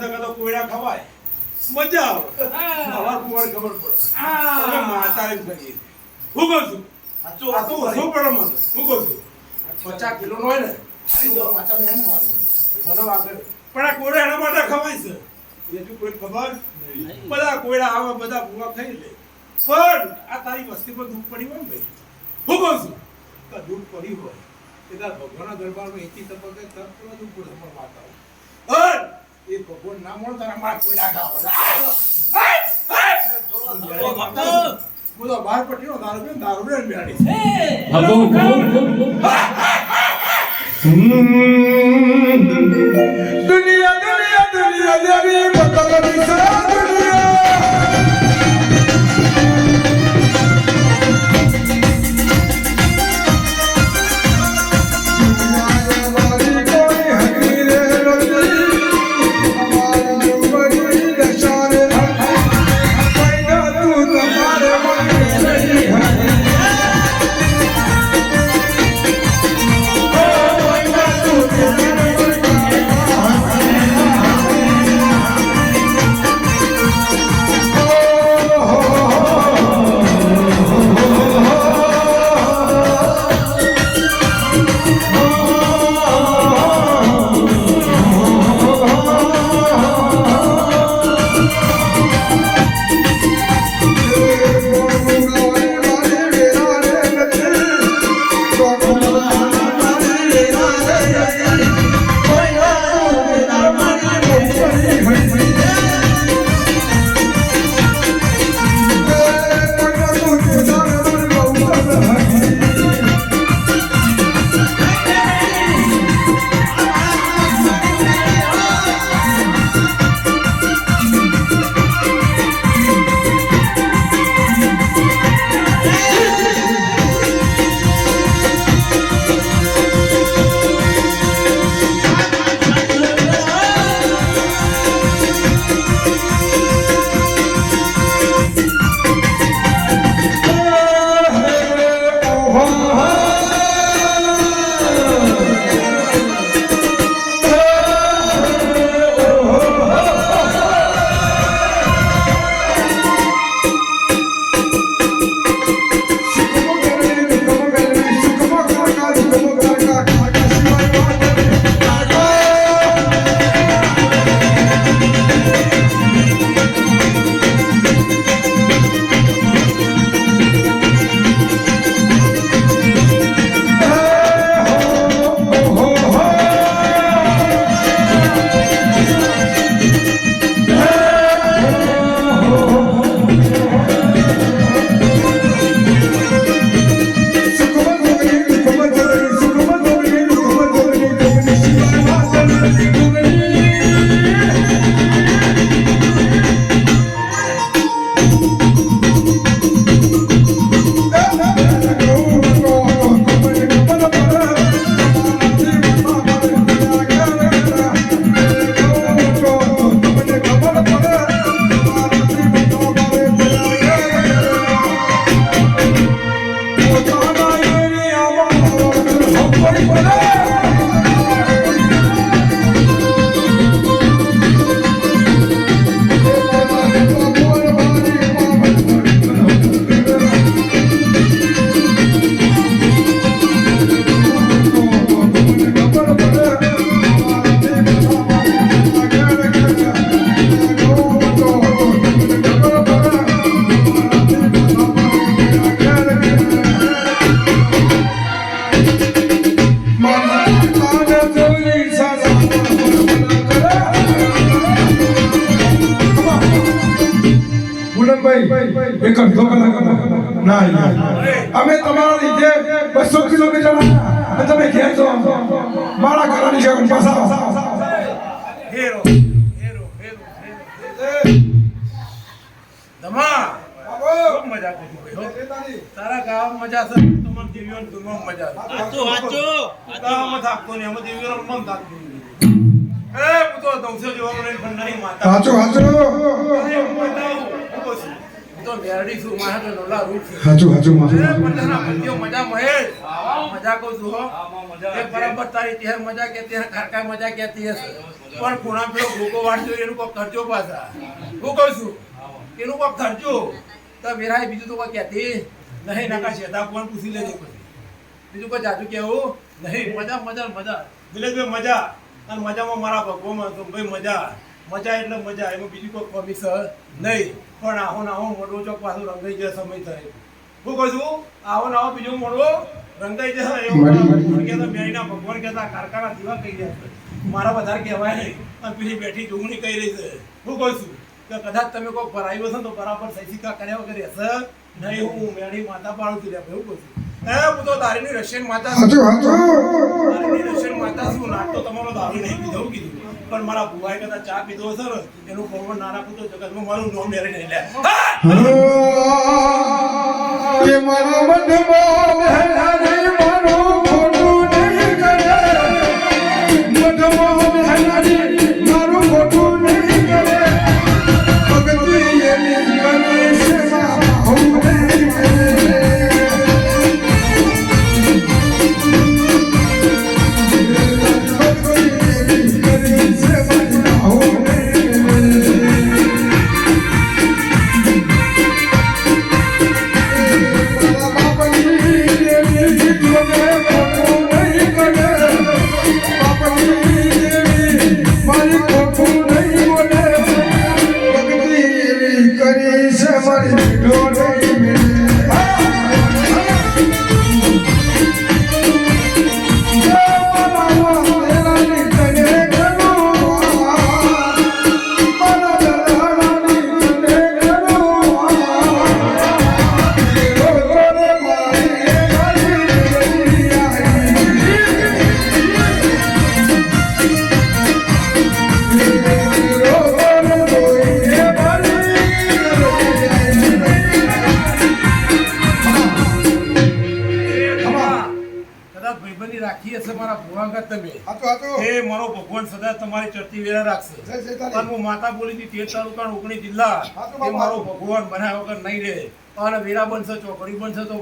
સકા તો કોયડા ખવાય મજા આવે હવાર કુવાર ખબર પડે તમે માતાએ કરીએ હું કહું છું આ તો શું પડે મને હું કહું છું 50 કિલો નો હોય ને મને વાગે પણ આ કોયડા એના માટે ખવાય છે એટલું કોઈ ખબર બધા કોયડા આવે બધા ભૂવા ખાઈ લે પણ આ તારી વસ્તી પર દુઃખ પડી હોય ને ભાઈ હું કહું છું તો દુઃખ પડી હોય એટલે ભગવાનના દરબારમાં એથી તબક્કે તરત દુઃખ પડે તમારા માતાઓ પણ એ ભગવાન ના મળે તારા મારા કોયડા ખાવા બોલો બહાર પટ્ટીનો દારૂ ને બેડી દુનિયા દુનિયા દુનિયા દેવી બતલની સા દુનિયા અમે તમારા લીધે 200 કિલોમીટર તમે ઘેર છો મારા ઘરની છે પાછા હેરો હેરો હેરો દમા ખૂબ મજા કરી તારા ગામ મજા છે તમાર દેવીઓન તુમો મજા આચો આચો ગામ થાકતો ને અમે દેવીઓન મન થાકતો એ હું તો દવસો જેવાનો નહીં ખંડાની માતા આચો આચો તો મેરડી છું માહે તો લોલા રૂપ હાચું હાચું માથું પંદરના પંજો મજા મહેશ મજા કહું છું હો. એ બરાબર તારી ત્યાં મજા કહેતી હશે, ખારકા મજા કહેતી હશે. પણ ખૂણા પેલો ભૂકો વાળજો એનું કોઈ ખર્ચો પાછા. હું કહું છું એનું કોઈ ખર્ચો તો વેરાય બીજું તો કોઈ કહેતી નહીં. નકા શેતા પણ પૂછી લેજો પછી. બીજું કોઈ જાજુ કેવું નહીં. મજા મજા મજા દિલેશભાઈ મજા. અને મજામાં મારા ભગવાન ભાઈ મજા. મજા એટલે મજા, એમાં બીજું કોઈ કોમિક્સ નહીં. પણ આવો ને આવો મોટો ચોક પાછું રંગાઈ જાય સમય થાય. હું કહું છું આવો ને આવો બીજો મોડવો રંગાઈ જશે એવું મેળીના ભગવાન કહેતા કારખાના દીવા કહી રહ્યા. મારા વધારે કહેવાય નહીં. અને પેલી બેઠી જોગણી કહી રહી છે. હું કહું છું કે કદાચ તમે કોઈ ભરાયું હશે તો બરાબર સહી સિક્કા કર્યા વગર હશે નહીં. હું મેળી માતા પાડું છું. એવું કહું છું હું તો દારૂની રશિયન માતા છું. દારૂની રશિયન માતા છું. નાટો તમારો દારૂ નહીં પીધો કીધું. પણ મારા ભુવાએ કદાચ ચા પીધો હશે ને એનું પવન ના નાખું તો જગતમાં મારું નામ મેળવી નહીં લે. કે મારા મઢમાં મહેલારી મારું ખોટું નહીં કરે. મઢમાં મહેલારી મારું ખોટું નહીં કરે. ભગતી એની કરે સેવા હું નહીં કરે. તમારી ચડતી વેરા રાખશે. પણ હું માતા બોલી હતી 13 તાલુકા 19 જિલ્લા એ મારો ભગવાન બનાવ્યા વગર નહીં રહે. અને વેરા બનશે ચોકડી બનશે તો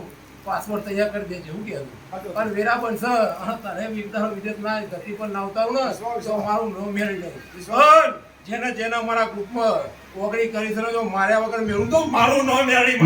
પાસપોર્ટ તૈયાર કરી દેજે. હું કહેવું અને વેરા બનશે અને તારે વિદેશ ના ધરતી પર ના ઉતારું ને તો મારું નામ મેળવી જાય. જેને જેને મારા ગ્રુપમાં ઓગળી કરી છે જો માર્યા વગર મેળવું તો મારું નામ મેળવી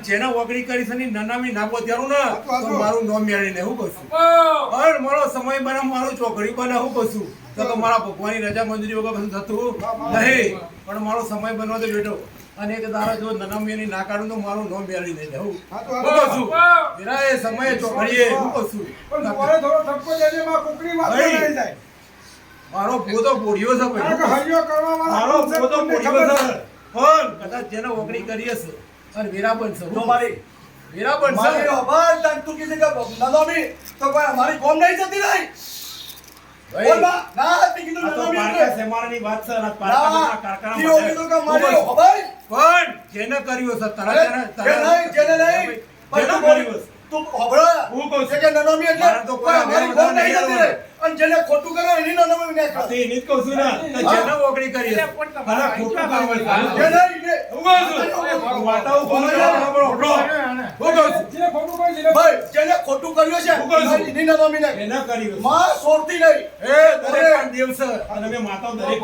જેને ઓગળી કરી છે નનામી નાખો ત્યારું ને તો મારું નામ મેળવીને હું કહું છું. પણ મારો સમય બને મારું ચોકડી બને હું કહું છું તો મારા ભગવાનની રજા મંજૂરી વગર બધું થતું નહીં. પણ મારો સમય બનવા દે બેટો. અને એક દાડા જો નનામી ના કાઢું તો મારું નામ મેળવી નહીં હું કહું છું. એના એ સમયે ચોકડીએ હું કહું છું. મારો પોતો પોઢ્યો છે. મારો પોતો પોઢ્યો છે. પણ કદાચ જેને ઓગળી કરી હશે અને વેરા બનશે વેરા બનશે તું કીધું કે નનામી તો કોઈ અમારી કોમ નહીં જતી રહી. પણ જેને કર્યું હશે તું ખબર હું કહું છું કે નનામી એટલે તો કોઈ અમારી કોમ નહીં જતી રહી. અને જેને ખોટું કરે એની નનામી ને ખાતે એની જ કહું છું ને જેને ઓગળી કરી હશે ખોટું કામ વાટાઓ જેને ખોટું કર્યું છે એની નનામી ને એના કર્યું માં સોરતી નહીં. એ દરેક દેવ છે અને અમે માતાઓ દરેક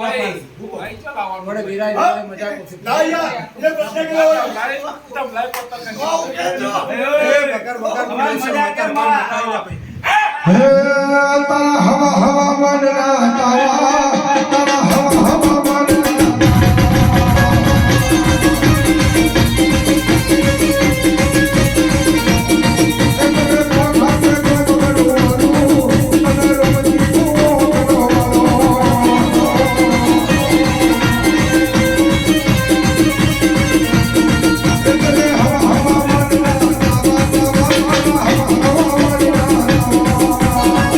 ના વડે વિરાય મજા કરું ના યાર એ પ્રશ્ન કર્યો બકર બકર મજા કર માતા હે તારા હવા હવા મનના તારા